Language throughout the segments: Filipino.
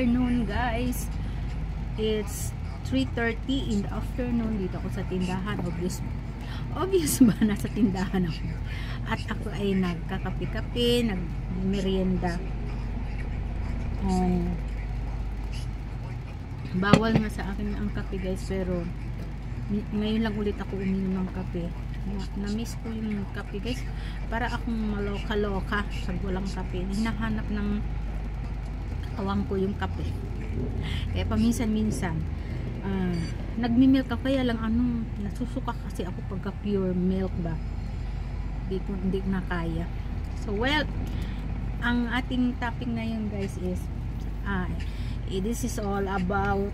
afternoon, guys. It's 3:30 in the afternoon. Dito ako sa tindahan. Obvious ba nasa tindahan ako? At ako ay nagkakape-kape, nagmerienda. Bawal nga sa akin ang kape, guys, pero ngayon lang ulit ako uminom ng kape. Na-miss ko yung kape, guys. Para akong maloka-loka pag walang kape. Hinahanap ng katawan ko yung kape. Kaya paminsan-minsan nagmi-milk ako, kaya lang nasusuka kasi ako pagka pure milk ba. Hindi na kaya. So, well, ang ating topic ngayon, guys, is this is all about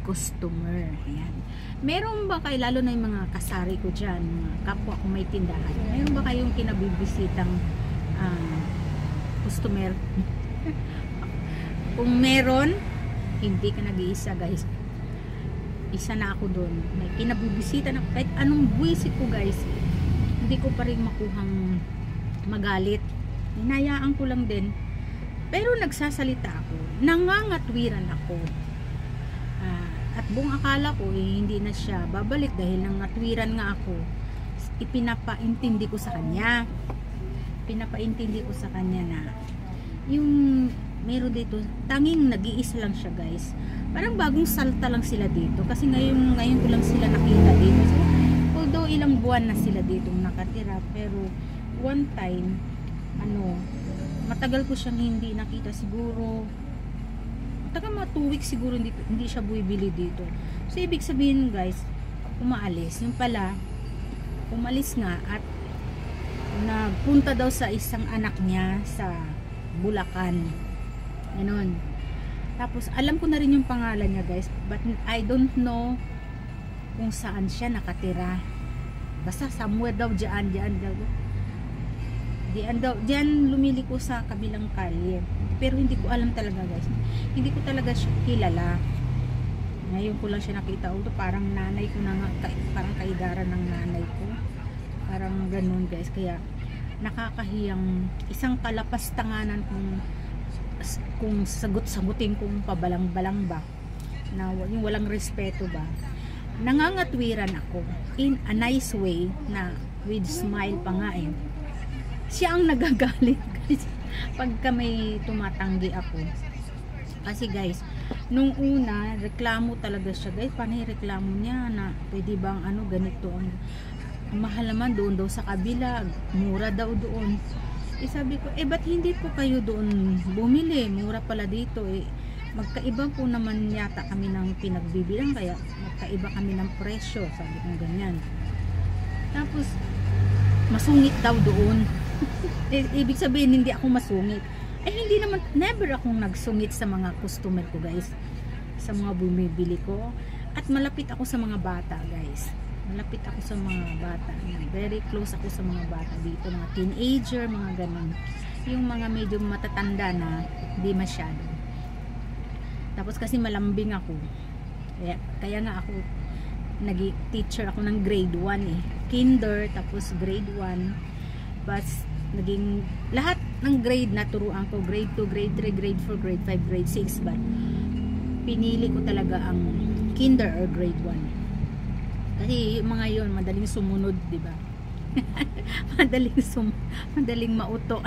customer. Ayan. Meron ba kayo, lalo na yung mga kasari ko dyan, mga kapwa ko may tindahan, meron ba kayong kinabibisitang customer? Kung meron, hindi ka nag-iisa, guys. Isa na ako doon. May kinabibisita na kahit anong buwisit ko, guys, hindi ko pa rin makuhang magalit. Hinayaan ko lang din. Pero nagsasalita ako. Nangangatwiran ako. At buong akala ko hindi na siya babalik dahil nangatwiran nga ako. Ipinapaintindi ko sa kanya. Pinapaintindi ko sa kanya na yung meron dito, tanging nag-iisa lang siya, guys. Parang bagong salta lang sila dito. Kasi ngayon ko lang sila nakita dito. So, although ilang buwan na sila dito nakatira, pero one time, matagal ko siyang hindi nakita, siguro taga mga 2 weeks siguro hindi siya buibili dito. So, ibig sabihin, guys, umaalis. Yung pala, umalis nga at nagpunta daw sa isang anak niya sa Bulacan. Ganon. Tapos, alam ko na rin yung pangalan niya, guys. But, I don't know kung saan siya nakatira. Basta, somewhere daw, diyan lumiliko sa kabilang kalye. Pero hindi ko alam talaga, guys. Hindi ko talaga siya kilala. Ngayon ko lang siya nakita. Although parang nanay ko na nga, parang kaidaran ng nanay ko. Parang ganun, guys. Kaya nakakahiyang isang kalapastanganan kung sagot-sagutin kung pabalang-balang ba. Na yung walang respeto ba. Nangangatwiran ako in a nice way na with smile pa nga eh. Siya ang nagagalit, guys, pagka may tumatanggi ako. Kasi, guys, nung una reklamo talaga siya, guys. Panay reklamo niya na pwede bang ganito, mahal naman doon daw sa kabila, mura daw doon. Sabi ko, ba't hindi po kayo doon bumili, mura pala dito magkaiba po naman yata kami ng pinagbibilang, kaya magkaiba kami ng presyo, sabi ko ganyan. Tapos masungit daw doon. Ibig sabihin hindi ako masungit. Hindi naman, never akong nagsungit sa mga customer ko, guys, sa mga bumibili ko. At malapit ako sa mga bata, guys. Malapit ako sa mga bata. Very close ako sa mga bata dito, mga teenager, mga ganun. Yung mga medyo matatanda na hindi masyado. Tapos kasi malambing ako. Kaya nga ako nag-teacher ako ng grade 1 Kinder, tapos grade 1. But naging lahat ng grade na turuan ko, grade 2, grade 3, grade 4, grade 5, grade 6, but pinili ko talaga ang Kinder or grade 1 kasi yung mga yon madaling sumunod, di ba? madaling mauto.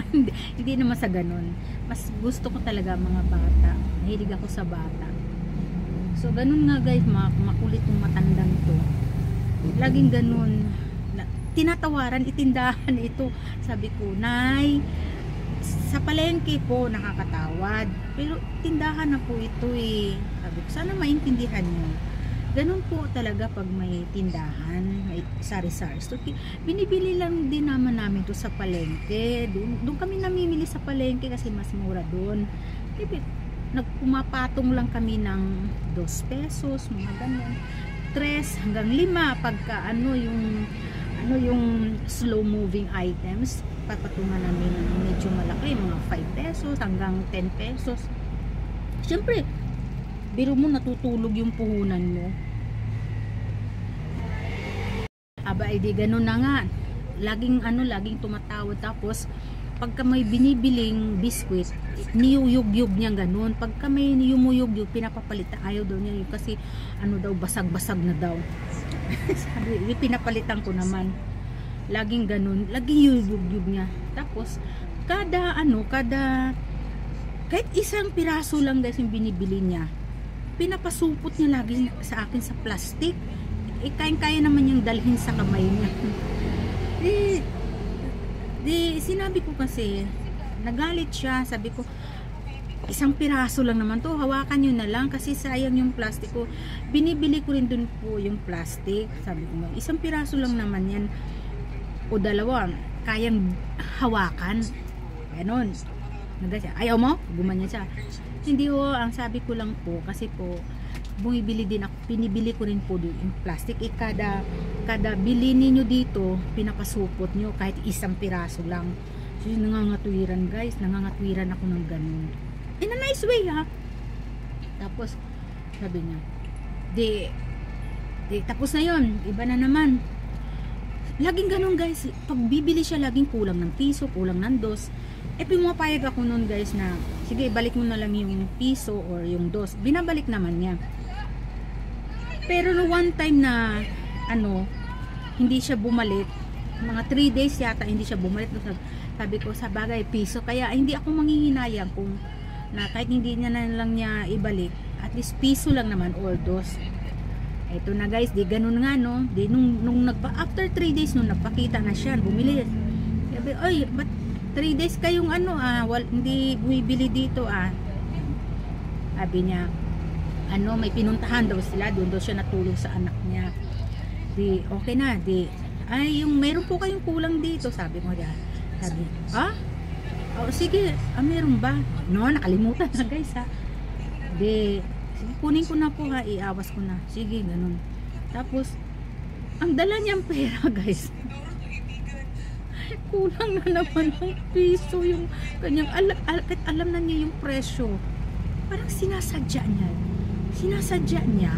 Hindi naman sa ganun. Mas gusto ko talaga mga bata, mahilig ako sa bata. So ganun nga, guys, makulit yung matandang to, laging ganun. Tinatawaran, itindahan ito. Sabi ko, Nay, sa palengke po nakakatawad, pero tindahan na po ito Sabi ko, sana maintindihan nyo. Ganun po talaga pag may tindahan, may sari-sari. So, binibili lang din namin to sa palengke. Doon kami namimili sa palengke kasi mas mura doon. Nagpumapatong lang kami ng 2 pesos, mga ganun. 3 hanggang 5 pagka yung slow moving items, papatungan namin ng medyo malaki, mga 5 pesos hanggang 10 pesos. Siyempre, biro mo natutulog yung puhunan mo. Aba, di ganun na nga. Laging tumatawad. Tapos pagka may binibiling biskwit, niyuyug-yug niya ganun. Pagka may yumuyug-yug, pinapapalitan. Ayaw daw niya yun kasi ano daw, basag-basag na daw. Sabi, pinapalitan ko naman. Laging ganun, laging yuyug-yug niya. Tapos, kahit isang piraso lang guys yung binibili niya, pinapasupot niya lagi sa akin sa plastic. Kaya naman yung dalhin sa kamay niya. Sinabi ko kasi, nagalit siya. Sabi ko, isang piraso lang naman to, hawakan nyo na lang kasi sayang yung plastic ko. Binibili ko rin dun po yung plastic. Sabi ko, isang piraso lang naman yan o dalawa, kayang hawakan. Ganon. Ayaw mo? Gumanya siya. Hindi ho, ang sabi ko lang po, kasi po bumibili din ako, pinibili ko rin po yung plastic. Kada bili niyo dito, pinapasupot nyo kahit isang piraso lang. So nangangatwiran guys, nangangatwiran ako ng ganun. In a nice way ha. Tapos sabi niya, tapos na yon, iba na naman. Laging ganun guys, pag bibili siya laging kulang ng piso, kulang ng dos. Pumapayag ako nun guys na sige, balik mo na lang yung piso or yung dos. Binabalik naman niya. Pero no one time na hindi siya bumalik, mga 3 days yata hindi siya bumalik. Sabi ko, sa bagay piso, kaya hindi ako manghihinayang kung na kahit hindi niya na lang niya ibalik, at least piso lang naman or dos. Ito na guys, di ganun nga no. Di after 3 days nung nagpakita na siya, bumili. Sabi, oy, ba't 3 days kayong hindi bumibili dito Sabi niya, may pinuntahan daw sila, doon daw siya natulog sa anak niya. Okay na, yung meron po kayong kulang dito, sabi mo diyan. Sabi, sige, meron ba? No, nakalimutan na guys sige, kunin ko na po iawas ko na. Sige, ganun. Tapos, ang dala niyang pera guys, kulang na naman ng piso yung kanyang, alam na niya yung presyo. Parang sinasadya niya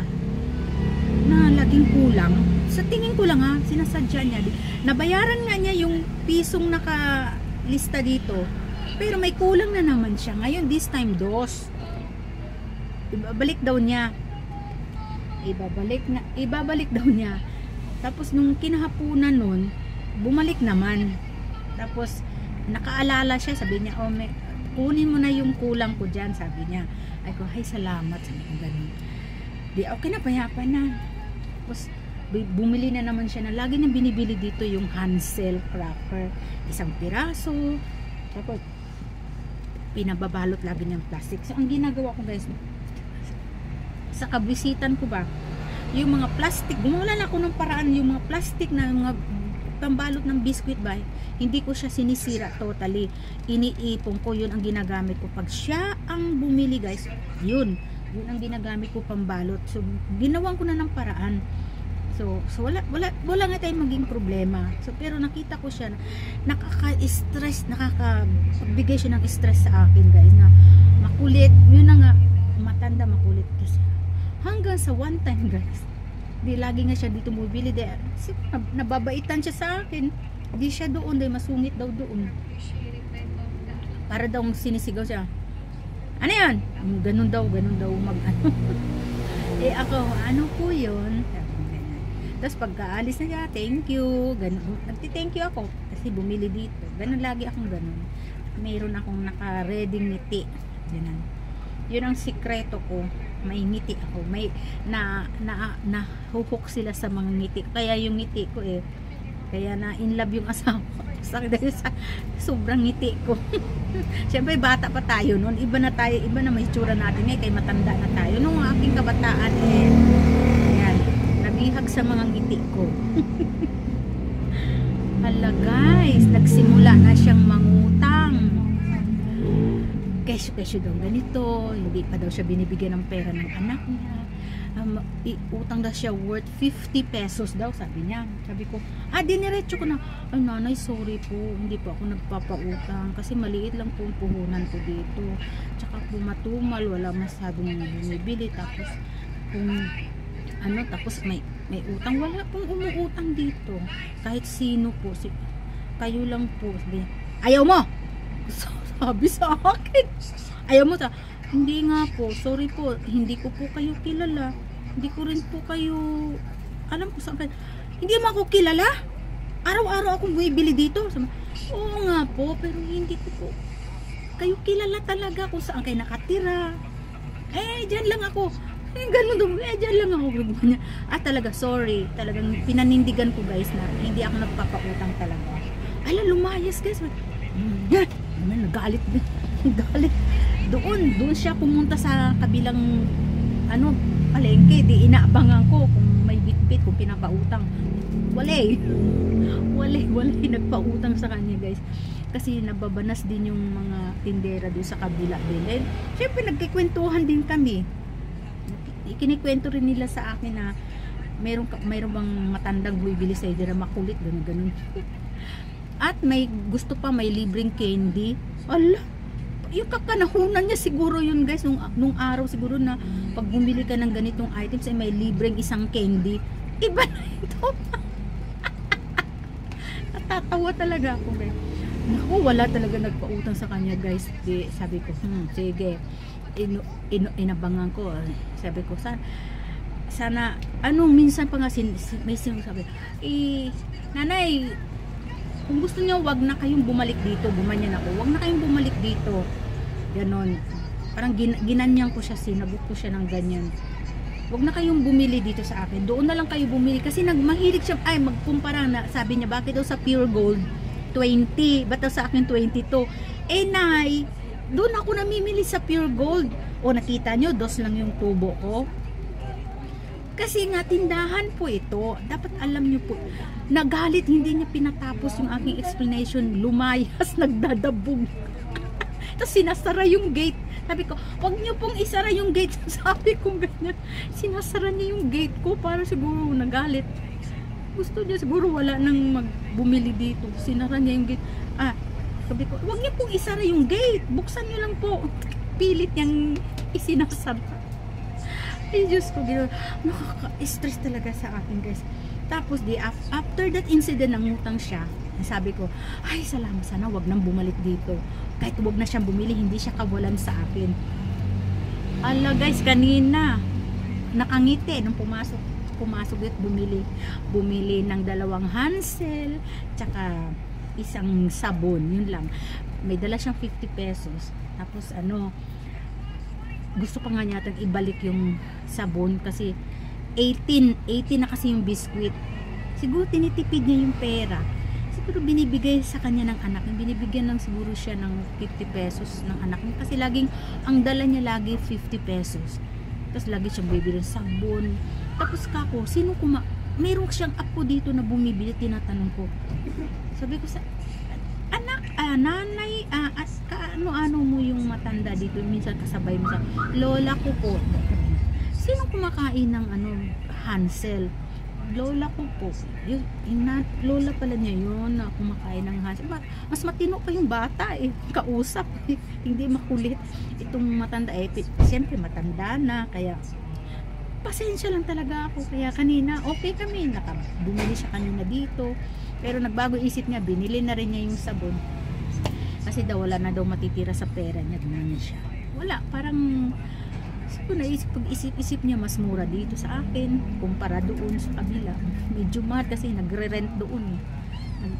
na laging kulang. Sa tingin ko lang sinasadya niya. Nabayaran nga niya yung pisong nakalista dito, pero may kulang na naman siya. Ngayon, this time, dos. Ibabalik daw niya. Ibabalik daw niya. Tapos nung kinahapunan nun, bumalik naman. Tapos nakaalala siya, sabi niya, kunin mo na yung kulang ko dyan, sabi niya. Ay ko, salamat, sabi ko ganun. Okay na, payapa na. Tapos bumili na naman siya na lagi niyang binibili dito yung Hansel cracker, isang piraso. Tapos pinababalot lagi niyang plastic. So ang ginagawa ko guys, sa kabisitan ko ba, yung mga plastic, gumawa na ako ng paraan, yung mga plastic na mga pambalot ng biscuit ba, hindi ko siya sinisira totally, iniipon ko. Yun ang ginagamit ko pag siya ang bumili guys, yun ang ginagamit ko pambalot. So ginawan ko na ng paraan. So wala nga tayong maging problema. So pero nakita ko siya, nakaka-stress, nakakabigay siya ng stress sa akin guys, na makulit. Yun na nga, matanda, makulit kasi. Hanggang sa one time guys, lagi nga siya dito bumibili. Nababaitan siya sa akin. Di siya doon, masungit daw doon. Para daw sinisigaw siya. Ano yan? Ganun daw mag-ano. Ako, ano po yun? Tapos pagkaalis na siya, thank you. Nagti-thank you ako kasi bumili dito. Ganun lagi akong ganun. Mayroon akong naka-ready ngiti. Ganun. Yun ang sikreto ko. May ngiti ako, may nahuhok sila sa mga ngiti. Kaya yung ngiti ko kaya na in love yung asawa ko dahil sa sobrang ngiti ko. Siyempre bata pa tayo noon, iba na may itsura natin kay matanda na tayo. Nung aking kabataan ayan, nabihag sa mga ngiti ko. Hala guys, nagsimula na siyang mangutang. Kesyo daw ganito, hindi pa daw siya binibigyan ng pera ng anak niya. Utang daw siya worth 50 pesos daw, sabi niya. Sabi ko, diniretso ko na, ay nanay, sorry po, hindi po ako nagpapautang kasi maliit lang po ang puhunan ko dito. Tsaka po matumal, wala masyadong bumibili. Tapos tapos may utang, wala pong umuutang dito. Kahit sino po, kayo lang po. Sabi niya, ayaw mo! Sabi sa akin. Ayaw mo hindi nga po, sorry po, hindi ko po kayo kilala. Hindi ko rin po kayo, alam ko saan kayo. Hindi mo ako kilala? Araw-araw akong bumibili dito. Sabi, oo nga po, pero hindi ko po kayo kilala talaga kung saan kayo nakatira. Dyan lang ako. Ganun doon, dyan lang ako. Talaga, sorry. Talagang pinanindigan ko guys na hindi ako nagpapautang talaga. Lumayas guys. Nagalit. Nagalit. Doon siya pumunta sa kabilang palengke. Di inaabangan ko kung may bitbit, kung pinapautang. Walay nagpautang sa kanya guys. Kasi nababanas din yung mga tindera doon sa kabila din. And syempre nagkikwentuhan din kami. Ikinikwento rin nila sa akin na mayroon bang matandang bumibili sa na makulit, ganun. At may gusto pa, may libreng candy. Yung kakanahunan niya siguro yun guys, nung araw siguro na pag bumili ka ng ganitong items ay may libreng isang candy. Iba na ito. Natatawa talaga ako guys. Naku, wala talaga nagpautang sa kanya guys. Sabi ko, sige, inabangan ko. Sabi ko, sana minsan pa nga may sinasabi, nanay, kung gusto niyo wag na kayong bumalik dito. Gumanyan ako, wag na kayong bumalik dito. Ganon, parang ginanyan ko siya, sinagot ko siya ng ganyan. Wag na kayong bumili dito sa akin, doon na lang kayo bumili. Kasi mahilig siya, magkumpara na. Sabi niya, bakit daw sa Pure Gold 20, ba't daw sa akin 22? Nay, doon ako namimili sa Pure Gold. Nakita nyo, dos lang yung tubo ko. Kasi nga, tindahan po ito. Dapat alam nyo po. Nagalit, hindi niya pinatapos yung aking explanation. Lumayas, nagdadabog. Tapos sinasara yung gate. Sabi ko, wag nyo pong isara yung gate. Sabi ko ganyan. Sinasara niya yung gate ko para siguro nagalit. Gusto niya siguro wala nang magbumili dito. Sinara niya yung gate. Sabi ko, wag niyo pong isara yung gate. Buksan niyo lang po. Pilit niyang isinasara. Ay, Diyos ko, nakaka-stress talaga sa akin guys. Tapos after that incident, nangutang siya. Sabi ko, ay salamat, sana wag nang bumalik dito. Kahit wag na siyang bumili, hindi siya kawalan sa akin. Guys, kanina nakangiti nung pumasok at bumili ng 2 Hansel tsaka isang sabon, yun lang. May dala siyang 50 pesos. Tapos gusto pa nga niya ibalik yung sabon kasi 18 na kasi yung biskwit. Siguro tinitipid niya yung pera. Siguro binibigay sa kanya ng anak. Binibigyan lang siguro siya ng 50 pesos ng anak niya. Kasi laging, ang dala niya lagi 50 pesos. Tapos lagi siyang bibili ng sabon. Tapos kako, mayroong siyang apo dito na bumibili, tinatanong ko. Sabi ko sa anak, nanay, at ano mo yung matanda dito, minsan kasabay mo sa lola ko po. Sino kumakain ng Hansel? Lola ko po. Lola pala niya yun na kumakain ng Hansel. Mas matino pa yung bata kausap. Hindi makulit. Itong matanda siyempre matanda na, kaya pasensya lang talaga ako. Kaya kanina okay kami, bumili siya kanina dito, pero nagbago isip niya, binili na rin niya yung sabon kasi daw wala na daw matitira sa pera niya. Ganun siya, wala, parang naisip, pag-isip niya mas mura dito sa akin kumpara doon sa kabila. Medyo mahal kasi nagre-rent doon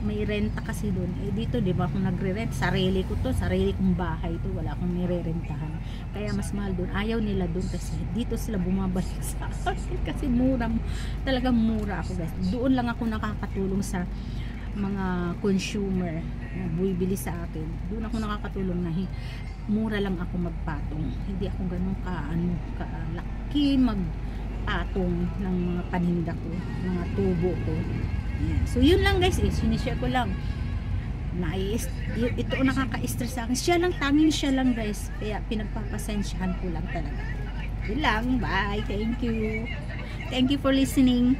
may renta kasi doon. Dito di ba kung nagre-rent, sarili ko to, sarili kong bahay to, wala akong nire-rentahan, kaya mas mahal doon. Ayaw nila doon kasi dito sila bumabalik sa akin kasi mura, talagang mura ako guys. Doon lang ako nakakatulong sa mga consumer na bumibili sa akin. Doon ako nakakatulong na mura lang ako magpatong. Hindi ako ganun kalaki magpatong ng mga paninda ko, mga tubo ko. Yeah. So yun lang guys, sinishare ko lang. Ito nakaka-stress sa akin. Tanging siya lang guys. Kaya pinagpapasensyahan ko lang talaga. Yun lang, bye. Thank you for listening.